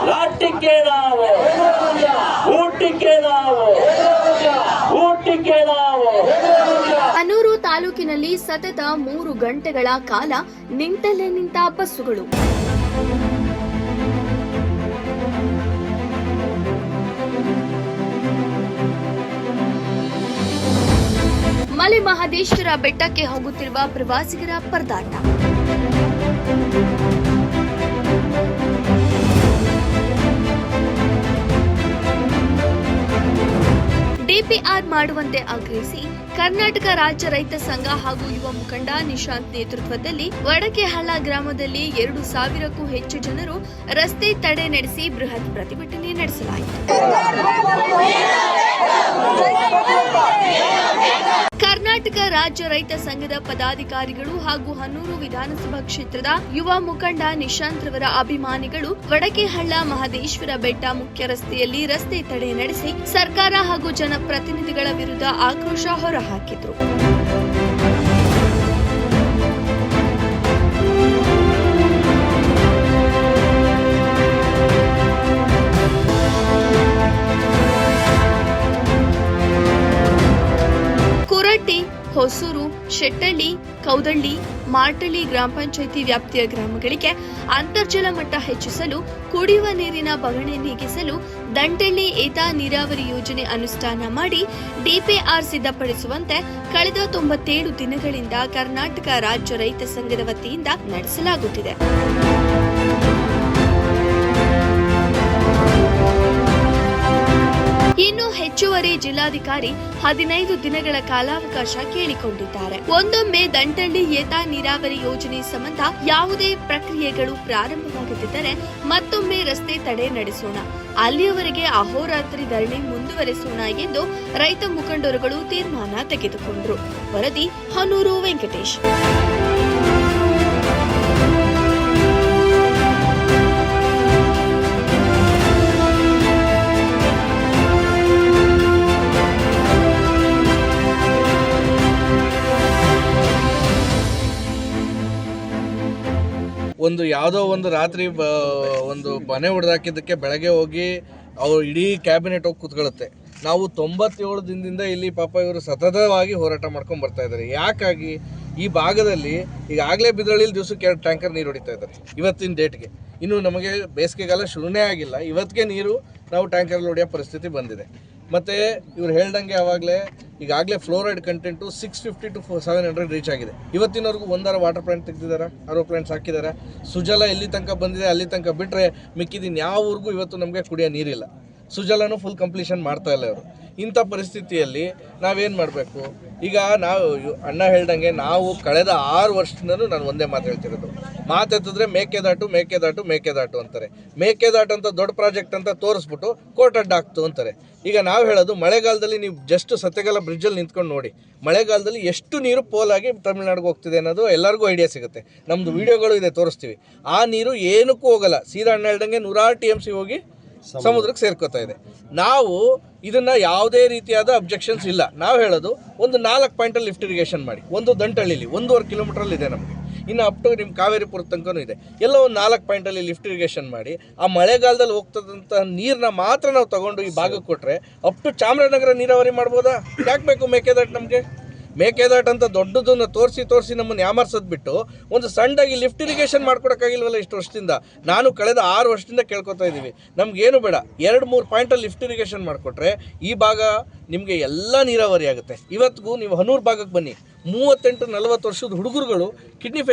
ಲಾಟಿಕೆ ನಾವು, ಊಟಿಕೆ ನಾವು, ಊಟಿಕೆ ನಾವು. ಹನೂರು ತಾಲೂಕಿನಲ್ಲಿ ಸತತ 3 ಗಂಟೆಗಳ ಕಾಲ ನಿಂತಲ್ಲೇ ನಿಂತ ಬಸ್ಸುಗಳು. ಮಲೆ ಮಹದೇಶ್ವರ ಬೆಟ್ಟಕ್ಕೆ ಹೋಗುತ್ತಿರುವ ಪ್ರವಾಸಿಗರ ಪರದಾಟ. ಡಿಪಿಆರ್ ಮಾಡುವಂತೆ ಆಗ್ರಹಿಸಿ ಕರ್ನಾಟಕ ರಾಜ್ಯ ರೈತ ಸಂಘ ಹಾಗೂ ಯುವ ಮುಖಂಡ ನಿಶಾಂತ್ ನೇತೃತ್ವದಲ್ಲಿ ವಡಕೆಹಳ್ಳ ಗ್ರಾಮದಲ್ಲಿ 2,000ಕ್ಕೂ ಹೆಚ್ಚು ಜನರು ರಸ್ತೆ ತಡೆ ನಡೆಸಿ ಬೃಹತ್ ಪ್ರತಿಭಟನೆ ನಡೆಸಲಾಯಿತು. ಕರ್ನಾಟಕ ರಾಜ್ಯ ರೈತ ಸಂಘದ ಪದಾಧಿಕಾರಿಗಳು ಹಾಗೂ ಹನೂರು ವಿಧಾನಸಭಾ ಕ್ಷೇತ್ರದ ಯುವ ಮುಖಂಡ ನಿಶಾಂತ್ ರವರ ಅಭಿಮಾನಿಗಳು ವಡಕೆಹಳ್ಳ ಮಹದೇಶ್ವರ ಬೆಟ್ಟ ಮುಖ್ಯ ರಸ್ತೆಯಲ್ಲಿ ರಸ್ತೆ ತಡೆ ನಡೆಸಿ ಸರ್ಕಾರ ಹಾಗೂ ಜನಪ್ರತಿನಿಧಿಗಳ ವಿರುದ್ಧ ಆಕ್ರೋಶ ಹೊರಹಾಕಿದ್ರು. ಕುರಟ್ಟಿ, ಹೊಸೂರು, ಶೆಟ್ಟಳ್ಳಿ, ಕೌದಳ್ಳಿ, ಮಾಟಳ್ಳಿ ಗ್ರಾಮ ಪಂಚಾಯಿತಿ ವ್ಯಾಪ್ತಿಯ ಗ್ರಾಮಗಳಿಗೆ ಅಂತರ್ಜಲ ಮಟ್ಟ ಹೆಚ್ಚಿಸಲು, ಕುಡಿಯುವ ನೀರಿನ ಬವಣೆ ನೀಗಿಸಲು ದಂಟಳ್ಳಿ ಏತ ನೀರಾವರಿ ಯೋಜನೆ ಅನುಷ್ಠಾನ ಮಾಡಿ ಡಿಪಿಆರ್ ಸಿದ್ಧಪಡಿಸುವಂತೆ ಕಳೆದ 97 ದಿನಗಳಿಂದ ಕರ್ನಾಟಕ ರಾಜ್ಯ ರೈತ ಸಂಘದ ವತಿಯಿಂದ ನಡೆಸಲಾಗುತ್ತಿದೆ. ಇನ್ನು ಹೆಚ್ಚುವರಿ ಜಿಲ್ಲಾಧಿಕಾರಿ 15 ದಿನಗಳ ಕಾಲಾವಕಾಶ ಕೇಳಿಕೊಂಡಿದ್ದಾರೆ. ಒಂದೊಮ್ಮೆ ದಂಟಳ್ಳಿ ಏತ ನೀರಾವರಿ ಯೋಜನೆ ಸಂಬಂಧ ಯಾವುದೇ ಪ್ರಕ್ರಿಯೆಗಳು ಪ್ರಾರಂಭವಾಗುತ್ತಿದ್ದರೆ ಮತ್ತೊಮ್ಮೆ ರಸ್ತೆ ತಡೆ ನಡೆಸೋಣ, ಅಲ್ಲಿಯವರೆಗೆ ಅಹೋರಾತ್ರಿ ಧರಣಿ ಮುಂದುವರೆಸೋಣ ಎಂದು ರೈತ ಮುಖಂಡರುಗಳು ತೀರ್ಮಾನ ತೆಗೆದುಕೊಂಡರು. ವರದಿ ಹನೂರು ವೆಂಕಟೇಶ್. ಯಾವುದೋ ಒಂದು ರಾತ್ರಿ ಒಂದು ಮನೆ ಹೊಡೆದಾಕಿದ್ದಕ್ಕೆ ಬೆಳಗ್ಗೆ ಹೋಗಿ ಅವ್ರು ಇಡೀ ಕ್ಯಾಬಿನೆಟ್ ಹೋಗಿ ಕೂತ್ಕೊಳ್ಳುತ್ತೆ. ನಾವು 97 ದಿನದಿಂದ ಇಲ್ಲಿ ಪಾಪ ಇವರು ಸತತವಾಗಿ ಹೋರಾಟ ಮಾಡ್ಕೊಂಡು ಬರ್ತಾ ಇದ್ದಾರೆ. ಯಾಕಾಗಿ ಈ ಭಾಗದಲ್ಲಿ ಈಗಾಗಲೇ ಬಿದ್ರಳ್ಳಿಲಿ ದಿವಸಕ್ಕೆ 2 ಟ್ಯಾಂಕರ್ ನೀರು ಹೊಡಿತಾ ಇದ್ದಾರೆ. ಇವತ್ತಿನ ಡೇಟ್ಗೆ ಇನ್ನು ನಮಗೆ ಬೇಸಿಗೆಗಾಲ ಶುರುನೇ ಆಗಿಲ್ಲ, ಇವತ್ತಿಗೆ ನೀರು ನಾವು ಟ್ಯಾಂಕರಲ್ಲಿ ಹೊಡೆಯೋ ಪರಿಸ್ಥಿತಿ ಬಂದಿದೆ. ಮತ್ತು ಇವ್ರು ಹೇಳ್ದಂಗೆ ಈಗಾಗಲೇ ಫ್ಲೋರೈಡ್ ಕಂಟೆಂಟು 650 to 700 ರೀಚ್ ಆಗಿದೆ. ಇವತ್ತಿನವರೆಗೂ 1 ವಾಟರ್ ಪ್ಲಾಂಟ್ ತೆಗೆದಿದ್ದಾರೆ, RO ಪ್ಲಾಂಟ್ಸ್ ಹಾಕಿದ್ದಾರೆ. ಸುಜಲ ಎಲ್ಲಿ ತನಕ ಬಂದಿದೆ ಅಲ್ಲಿ ತನಕ ಬಿಟ್ಟರೆ ಮಿಕ್ಕಿದಿನ ಯಾವ ಊರಿಗೂ ಇವತ್ತು ನಮಗೆ ಕುಡಿಯೋ ನೀರಿಲ್ಲ. ಸುಜಲನೂ ಫುಲ್ ಕಂಪ್ಲೀಷನ್ ಮಾಡ್ತಾ ಇಲ್ಲ ಅವರು. ಇಂಥ ಪರಿಸ್ಥಿತಿಯಲ್ಲಿ ನಾವೇನು ಮಾಡಬೇಕು? ಈಗ ನಾವು ಅಣ್ಣ ಹೇಳ್ದಂಗೆ ನಾವು ಕಳೆದ 6 ವರ್ಷದಿಂದಲೂ ನಾನು ಒಂದೇ ಮಾತು ಹೇಳ್ತಿರೋದು, ಮಾತೆತ್ತಿದ್ರೆ ಮೇಕೆದಾಟು ಮೇಕೆದಾಟು ಮೇಕೆದಾಟು ಅಂತಾರೆ. ಮೇಕೆದಾಟು ಅಂತ ದೊಡ್ಡ ಪ್ರಾಜೆಕ್ಟ್ ಅಂತ ತೋರಿಸ್ಬಿಟ್ಟು ಕೋರ್ಟ್ ಅಡ್ಡಾಕ್ತು ಅಂತಾರೆ. ಈಗ ನಾವು ಹೇಳೋದು, ಮಳೆಗಾಲದಲ್ಲಿ ನೀವು ಜಸ್ಟ್ ಸತ್ಯಗಾಲ ಬ್ರಿಡ್ಜಲ್ಲಿ ನಿಂತ್ಕೊಂಡು ನೋಡಿ, ಮಳೆಗಾಲದಲ್ಲಿ ಎಷ್ಟು ನೀರು ಪೋಲಾಗಿ ತಮಿಳ್ನಾಡಿಗೆ ಹೋಗ್ತಿದೆ ಅನ್ನೋದು ಎಲ್ಲರಿಗೂ ಐಡಿಯಾ ಸಿಗುತ್ತೆ. ನಮ್ಮದು ವಿಡಿಯೋಗಳು ಇದೆ, ತೋರಿಸ್ತೀವಿ. ಆ ನೀರು ಏನಕ್ಕೂ ಹೋಗಲ್ಲ, ಸೀದಾ ಅಣ್ಣ ಹೇಳ್ದಂಗೆ 100 TMC ಹೋಗಿ ಸಮುದ್ರಕ್ಕೆ ಸೇರ್ಕೋತಾ ಇದೆ. ನಾವು ಇದನ್ನು ಯಾವುದೇ ರೀತಿಯಾದ ಅಬ್ಜೆಕ್ಷನ್ಸ್ ಇಲ್ಲ. ನಾವು ಹೇಳೋದು, ಒಂದು 4 ಪಾಯಿಂಟಲ್ಲಿ ಲಿಫ್ಟ್ ಇರಿಗೇಷನ್ ಮಾಡಿ. ಒಂದು ದಂಟಳ್ಳಿಲಿ 1.5 ಕಿಲೋಮೀಟ್ರಲ್ಲಿ ಇದೆ ನಮಗೆ, ಇನ್ನು ಅಪ್ ಟು ನಿಮ್ಮ ಕಾವೇರಿಪುರ ತನಕನೂ ಇದೆ. ಎಲ್ಲೋ ಒಂದು 4 ಪಾಯಿಂಟಲ್ಲಿ ಲಿಫ್ಟ್ ಇರಿಗೇಷನ್ ಮಾಡಿ ಆ ಮಳೆಗಾಲದಲ್ಲಿ ಹೋಗ್ತದಂಥ ನೀರನ್ನ ಮಾತ್ರ ನಾವು ತೊಗೊಂಡು ಈ ಭಾಗಕ್ಕೆ ಕೊಟ್ಟರೆ ಅಪ್ ಟು ಚಾಮರಾಜನಗರ ನೀರಾವರಿ ಮಾಡ್ಬೋದಾ? ಯಾಕೆ ಬೇಕು ಮೇಕೆದಾಟು? ನಮಗೆ ಮೇಕೆದಾಟು ಅಂತ ದೊಡ್ಡದನ್ನು ತೋರಿಸಿ ನಮ್ಮನ್ನು ಯಾಮರ್ಸೋದು ಬಿಟ್ಟು ಒಂದು ಸಣ್ಣದಾಗಿ ಲಿಫ್ಟ್ ಇರಿಗೇಷನ್ ಮಾಡ್ಕೊಡೋಕ್ಕಾಗಿಲ್ವಲ್ಲ ಇಷ್ಟು ವರ್ಷದಿಂದ. ನಾನು ಕಳೆದ 6 ವರ್ಷದಿಂದ ಕೇಳ್ಕೊತಾ ಇದ್ದೀವಿ, ನಮಗೇನು ಬೇಡ, 2-3 ಪಾಯಿಂಟಲ್ಲಿ ಲಿಫ್ಟ್ ಇರಿಗೇಷನ್ ಮಾಡಿಕೊಟ್ರೆ ಈ ಭಾಗ ನಿಮಗೆ ಎಲ್ಲ ನೀರಾವರಿ ಆಗುತ್ತೆ. ಇವತ್ತಿಗೂ ನೀವು ಹನೂರು ಭಾಗಕ್ಕೆ ಬನ್ನಿ, 38-40 ವರ್ಷದ ಹುಡುಗರುಗಳು ಕಿಡ್ನಿ ಫೇಲ್